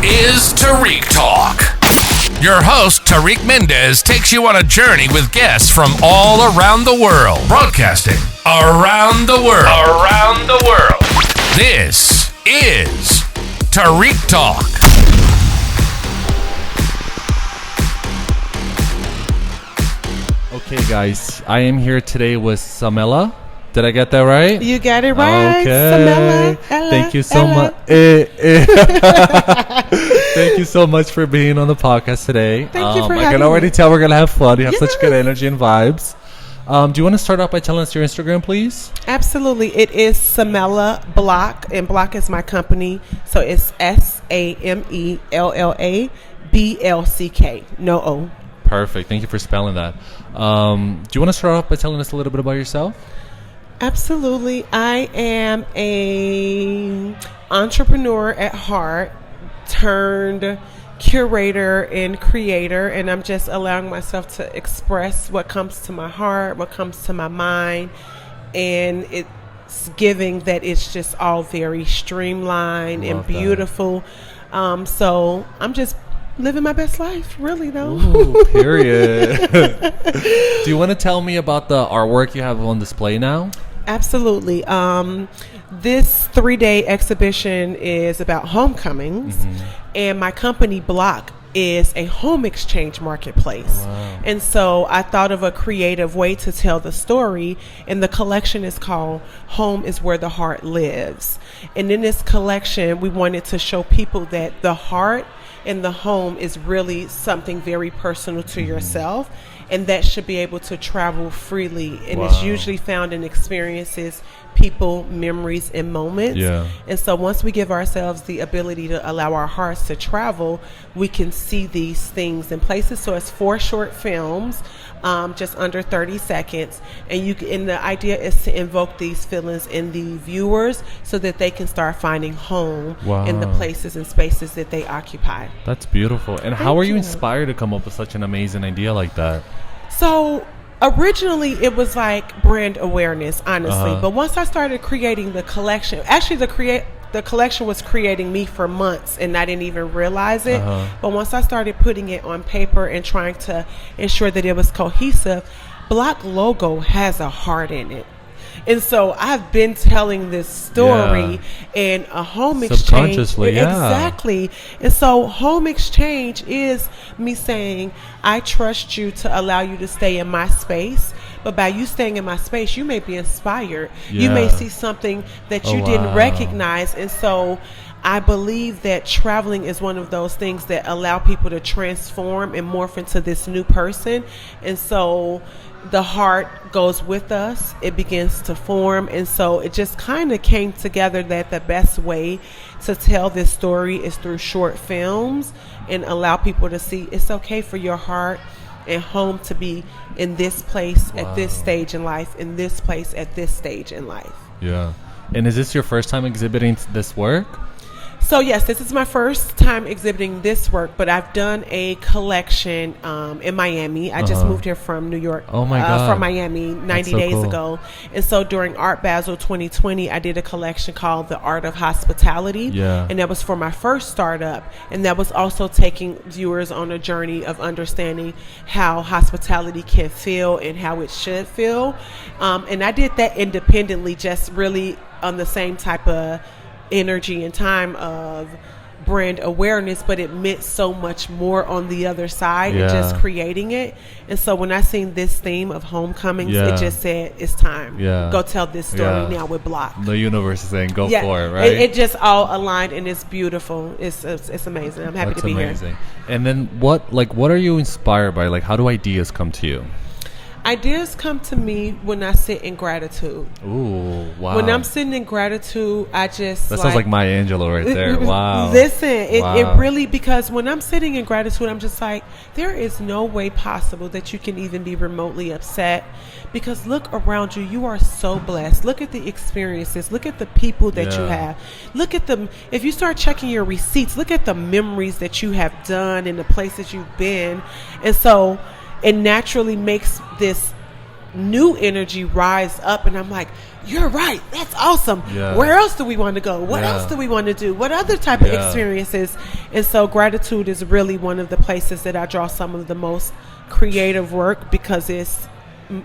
is Tarik Talk. Your host, Tarik Mendez, takes you on a journey with guests from all around the world. Broadcasting around the world. Around the world. This is Tarik Talk. Okay, guys, I am here today with Samella. Did I get that right? You got it right. Okay. Samella. Ella, Thank you so Ella. much. Thank you so much for being on the podcast today. Thank you for having me. I can already tell we're going to have fun. You have such good energy and vibes. Do you want to start off by telling us your Instagram, please? Absolutely. It is Samella Block, and Block is my company. So it's SAMELLA BLCK. No O. Perfect. Thank you for spelling that. Do you want to start off by telling us a little bit about yourself? Absolutely. I am a entrepreneur at heart turned curator and creator, and I'm just allowing myself to express what comes to my heart, what comes to my mind, and it's giving that it's just all very streamlined and beautiful. So I'm just living my best life, really, though. Ooh, period. Do you want to tell me about the artwork you have on display now? Absolutely. This 3-day exhibition is about homecomings, and my company Block is a home exchange marketplace. Wow. And so I thought of a creative way to tell the story, and the collection is called Home is Where the Heart Lives. And in this collection, we wanted to show people that the heart in the home is really something very personal to yourself, and that should be able to travel freely, and it's usually found in experiences, people, memories, and moments. And so once we give ourselves the ability to allow our hearts to travel, we can see these things in places. So it's 4 short films, just under 30 seconds, and the idea is to invoke these feelings in the viewers so that they can start finding home in the places and spaces that they occupy. That's beautiful. And how were you inspired to come up with such an amazing idea like that? So originally it was like brand awareness, honestly. But once I started creating the collection, actually the collection was creating me for months, and I didn't even realize it. But once I started putting it on paper and trying to ensure that it was cohesive, Block logo has a heart in it. And so I've been telling this story in a home exchange. Exactly. And so home exchange is me saying, I trust you to allow you to stay in my space. But by you staying in my space, you may be inspired. You may see something that you didn't recognize. And so I believe that traveling is one of those things that allow people to transform and morph into this new person. And so the heart goes with us. It begins to form. And so it just kind of came together that the best way to tell this story is through short films and allow people to see it's okay for your heart and home to be in this place at this stage in life, in this place at this stage in life. Yeah. And is this your first time exhibiting this work? So yes, this is my first time exhibiting this work, but I've done a collection in Miami. I just moved here from New York, from Miami 90 days ago. And so during Art Basel 2020, I did a collection called The Art of Hospitality. And that was for my first startup. And that was also taking viewers on a journey of understanding how hospitality can feel and how it should feel. And I did that independently, just really on the same type of energy and time of brand awareness, but it meant so much more on the other side and just creating it. And so when I seen this theme of homecomings, it just said it's time. Go tell this story now with Block. The universe is saying go for it, right? It just all aligned, and it's beautiful. It's amazing. I'm happy to be here. And then what are you inspired by? Like, how do ideas come to you? Ideas come to me when I sit in gratitude. Ooh, wow. When I'm sitting in gratitude, I just... That sounds like Maya Angelou right there. Wow. Listen, it really... Because when I'm sitting in gratitude, I'm just like, there is no way possible that you can even be remotely upset. Because look around you. You are so blessed. Look at the experiences. Look at the people that you have. Look at them. If you start checking your receipts, look at the memories that you have done and the places you've been. And so... it naturally makes this new energy rise up, and I'm like, you're right, that's awesome. Where else do we want to go? What else do we want to do? What other type of experiences? And so gratitude is really one of the places that I draw some of the most creative work because it's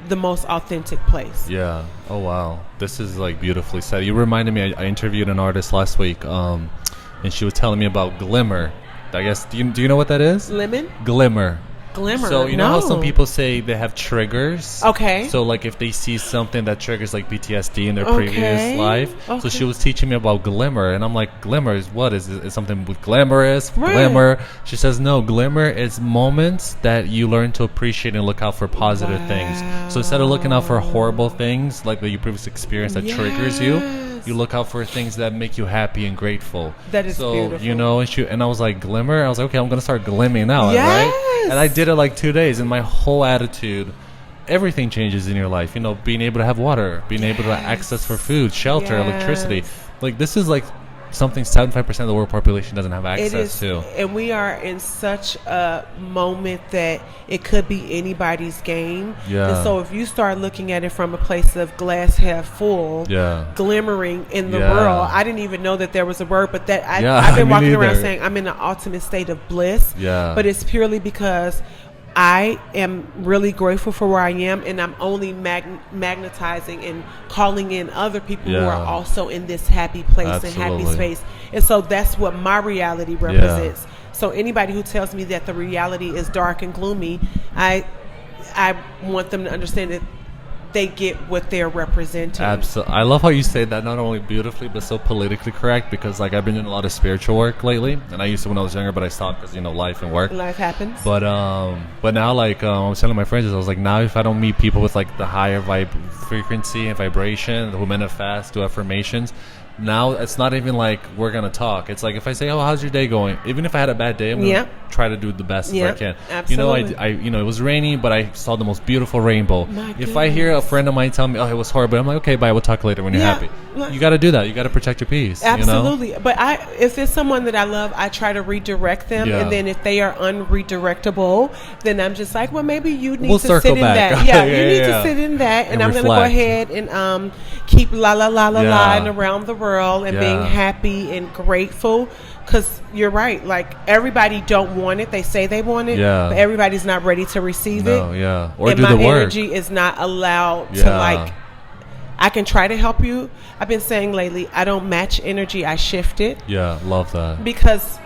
the most authentic place. Yeah. Oh, wow. This is like beautifully said. You reminded me, I interviewed an artist last week, and she was telling me about glimmer. I guess, do you know what that is? Lemon? Glimmer. Glimmer. So you know how some people say they have triggers? Okay. So like if they see something that triggers like PTSD in their previous life. Okay. So she was teaching me about glimmer, and I'm like, glimmer is what? Is it something with glamorous? Right. Glimmer. She says no, glimmer is moments that you learn to appreciate and look out for positive things. So instead of looking out for horrible things like that you previously experienced that triggers you look out for things that make you happy and grateful. That is beautiful. You know, and I was like, glimmer? I was like, okay, I'm going to start glimming now, right? And I did it like 2 days, and my whole attitude, everything changes in your life. You know, being able to have water, being able to access for food, shelter, electricity. Like, this is like something 75% of the world population doesn't have access to. And we are in such a moment that it could be anybody's game. Yeah. And so if you start looking at it from a place of glass half full, glimmering in the world, I didn't even know that there was a word, but that I've been walking around saying I'm in an ultimate state of bliss. Yeah. But it's purely because I am really grateful for where I am, and I'm only magnetizing and calling in other people who are also in this happy place and happy space. And so that's what my reality represents. So anybody who tells me that the reality is dark and gloomy, I want them to understand that they get what they're representing. Absolutely. I love how you say that, not only beautifully but so politically correct, because like I've been doing a lot of spiritual work lately, and I used to when I was younger, but I stopped because, you know, life and work. Life happens. But now, like I was telling my friends, I was like, now if I don't meet people with like the higher frequency and vibration who manifest, do affirmations, now it's not even like we're gonna talk. It's like if I say, "Oh, how's your day going?" Even if I had a bad day, I'm gonna try to do the best I can. Absolutely. You know, it was rainy, but I saw the most beautiful rainbow. If I hear a friend of mine tell me, "Oh, it was horrible," I'm like, "Okay, bye. We'll talk later when you're happy." You got to do that. You got to protect your peace. Absolutely. You know? But if it's someone that I love, I try to redirect them, and then if they are unredirectable, then I'm just like, well, maybe you need to sit in that. You need to sit in that, and I'm going to go ahead and keep la and around the world and being happy and grateful. Because you're right, like everybody don't want it. They say they want it, but everybody's not ready to receive it. Or and do my the work. energy is not allowed to like. I can try to help you. I've been saying lately, I don't match energy, I shift it. Yeah, love that. Because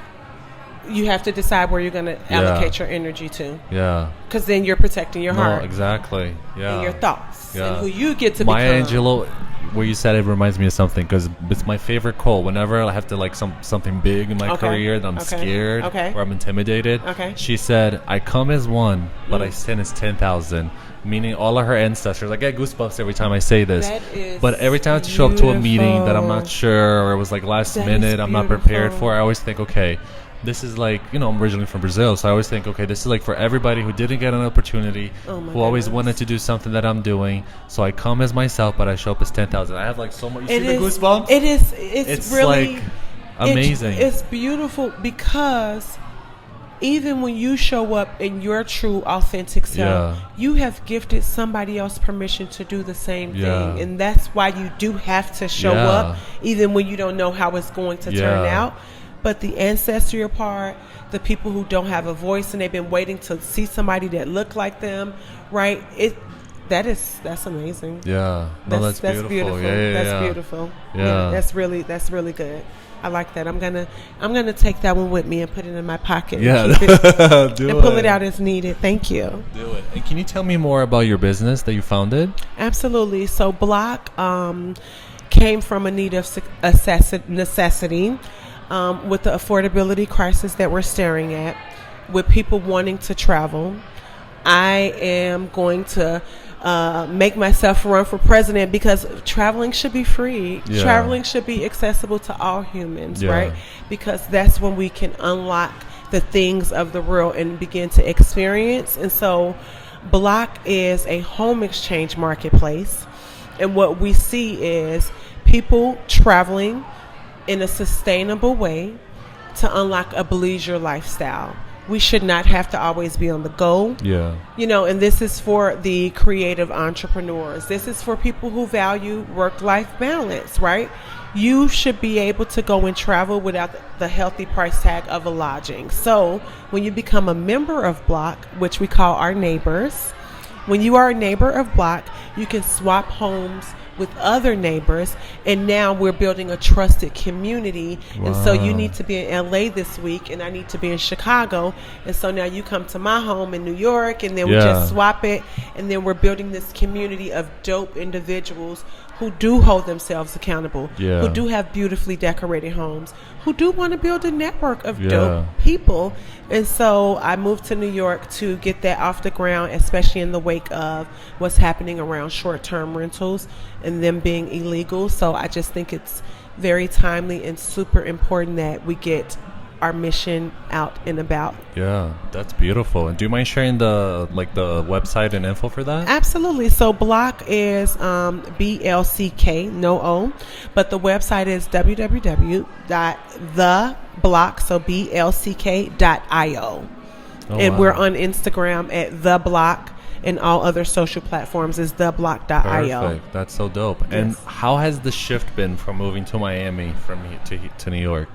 you have to decide where you're going to allocate your energy to. Yeah. Because then you're protecting your heart. Exactly. Yeah. And your thoughts. And who you get to Maya become. Angelou, where you said it reminds me of something, because it's my favorite quote. Whenever I have to like something big in my career that I'm scared or I'm intimidated, she said, "I come as one, but I sin as 10,000." Meaning all of her ancestors. I get goosebumps every time I say this. But every time I show up to a meeting that I'm not sure, or it was like last minute, I'm not prepared for, I always think, okay, this is like, you know, I'm originally from Brazil, so I always think, okay, this is like for everybody who didn't get an opportunity, who always wanted to do something that I'm doing. So I come as myself, but I show up as 10,000. I have like so much. You see the goosebumps? It's really like amazing. It's beautiful because even when you show up in your true authentic self, you have gifted somebody else permission to do the same thing. And that's why you do have to show up even when you don't know how it's going to turn out. But the ancestral part, the people who don't have a voice and they've been waiting to see somebody that look like them, right? That's amazing. Yeah. No, that's beautiful. That's beautiful. Yeah. That's really good. I like that. I'm gonna take that one with me and put it in my pocket. And keep it, and pull it out as needed. Thank you. Do it. And can you tell me more about your business that you founded? Absolutely. So Block came from a need of necessity with the affordability crisis that we're staring at, with people wanting to travel. I am going to make myself run for president because traveling should be free. Traveling should be accessible to all humans, right? Because that's when we can unlock the things of the world and begin to experience. And so Block is a home exchange marketplace. And what we see is people traveling in a sustainable way to unlock a bleisure lifestyle. we should not have to always be on the go. Yeah. You know, and this is for the creative entrepreneurs. This is for people who value work-life balance, right? You should be able to go and travel without the healthy price tag of a lodging. So when you become a member of Block, which we call our neighbors, when you are a neighbor of Block, you can swap homes with other neighbors, and now we're building a trusted community. Wow. And so you need to be in LA this week, and I need to be in Chicago, and so now you come to my home in New York, and then we just swap it, and then we're building this community of dope individuals who do hold themselves accountable, who do have beautifully decorated homes, who do want to build a network of dope people. And so I moved to New York to get that off the ground, especially in the wake of what's happening around short-term rentals and them being illegal. So I just think it's very timely and super important that we get our mission out and about. Yeah, that's beautiful. And do you mind sharing the website and info for that? Absolutely. So Block is BLCK, no O, but the website is www.theblock, so BLCK.io. And we're on Instagram at The Block, and all other social platforms is theblock.io. Perfect. That's so dope. Yes. And how has the shift been from moving to Miami from here to New York?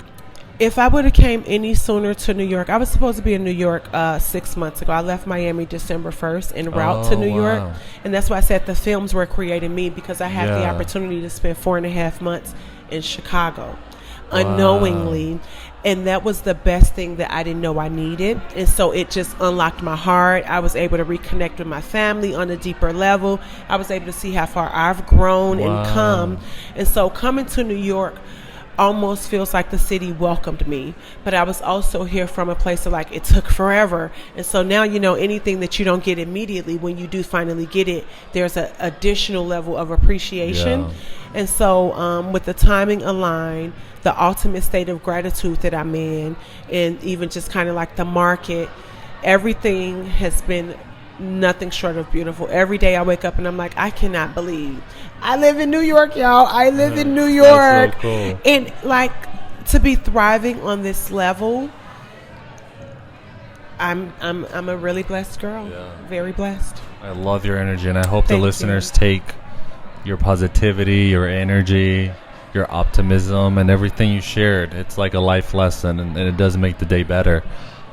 If I would have came any sooner to New York, I was supposed to be in New York 6 months ago. I left Miami December 1st en route to New York. And that's why I said the films were creating me, because I had the opportunity to spend 4.5 months in Chicago unknowingly. And that was the best thing that I didn't know I needed. And so it just unlocked my heart. I was able to reconnect with my family on a deeper level. I was able to see how far I've grown and come. And so coming to New York almost feels like the city welcomed me, but I was also here from a place of like, it took forever. And so now, you know, anything that you don't get immediately, when you do finally get it, there's an additional level of appreciation. And so with the timing aligned, the ultimate state of gratitude that I'm in, and even just kind of like the market, everything has been nothing short of beautiful. Every day I wake up and I'm like, I cannot believe I live in New York, y'all. I live in New York. So cool. And like, to be thriving on this level, I'm a really blessed girl. Very blessed. I love your energy, and I hope the listeners take your positivity, your energy, your optimism, and everything you shared. It's like a life lesson, and it does make the day better.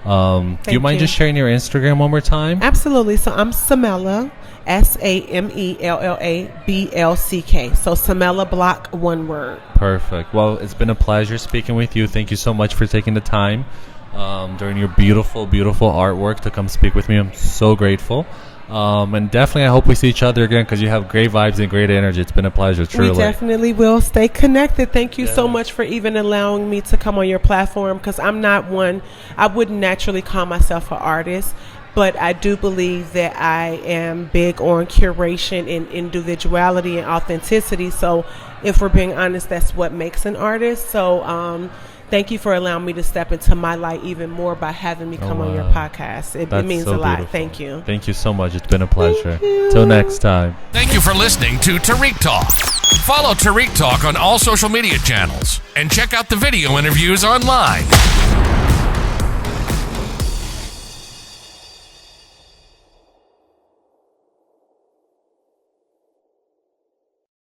Do you mind just sharing your Instagram one more time? Absolutely. So I'm Samella, Samella BLCK. So Samella Block, one word. Perfect. Well, it's been a pleasure speaking with you. Thank you so much for taking the time during your beautiful, beautiful artwork to come speak with me. I'm so grateful. And definitely I hope we see each other again, because you have great vibes and great energy. It's been a pleasure, truly. We definitely will stay connected. Thank you so much for even allowing me to come on your platform, because I'm not one, I wouldn't naturally call myself an artist, but I do believe that I am big on curation and individuality and authenticity. So if we're being honest, that's what makes an artist. So thank you for allowing me to step into my light even more by having me come on your podcast. It means so a lot. Beautiful. Thank you. Thank you so much. It's been a pleasure. Till next time. Thank you for listening to Tarik Talk. Follow Tarik Talk on all social media channels and check out the video interviews online.